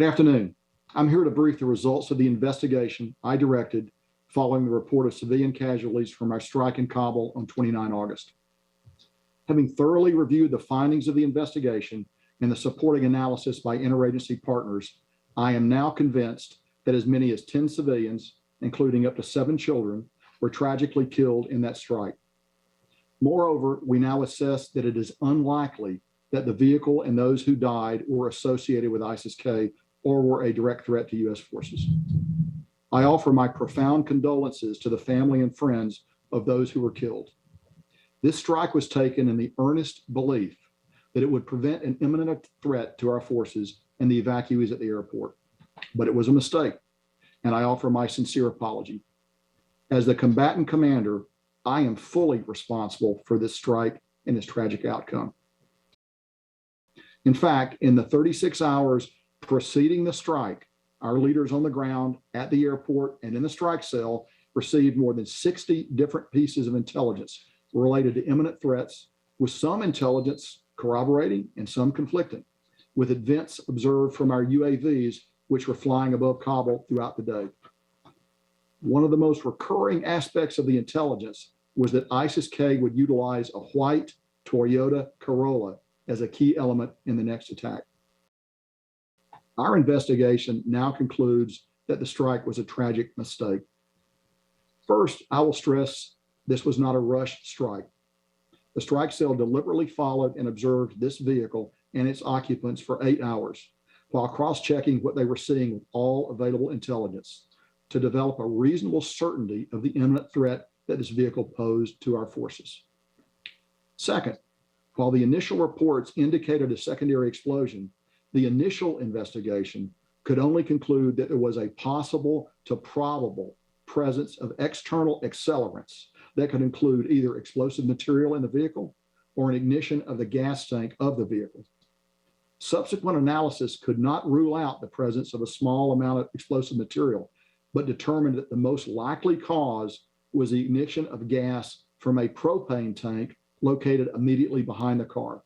Good afternoon. I'm here to brief the results of the investigation I directed following the report of civilian casualties from our strike in Kabul on 29 August. Having thoroughly reviewed the findings of the investigation and the supporting analysis by interagency partners, I am now convinced that as many as 10 civilians, including up to 7 children, were tragically killed in that strike. Moreover, we now assess that it is unlikely that the vehicle and those who died were associated with ISIS-K or were a direct threat to U.S. forces. I offer my profound condolences to the family and friends of those who were killed. This strike was taken in the earnest belief that it would prevent an imminent threat to our forces and the evacuees at the airport. But it was a mistake, and I offer my sincere apology. As the combatant commander, I am fully responsible for this strike and its tragic outcome. In fact, in the 36 hours preceding the strike, our leaders on the ground, at the airport, and in the strike cell received more than 60 different pieces of intelligence related to imminent threats, with some intelligence corroborating and some conflicting, with events observed from our UAVs, which were flying above Kabul throughout the day. One of the most recurring aspects of the intelligence was that ISIS-K would utilize a white Toyota Corolla as a key element in the next attack. Our investigation now concludes that the strike was a tragic mistake. First, I will stress this was not a rushed strike. The strike cell deliberately followed and observed this vehicle and its occupants for 8 hours, while cross-checking what they were seeing with all available intelligence to develop a reasonable certainty of the imminent threat that this vehicle posed to our forces. Second, while the initial reports indicated a secondary explosion, the initial investigation could only conclude that there was a possible to probable presence of external accelerants that could include either explosive material in the vehicle or an ignition of the gas tank of the vehicle. Subsequent analysis could not rule out the presence of a small amount of explosive material, but determined that the most likely cause was the ignition of gas from a propane tank located immediately behind the car.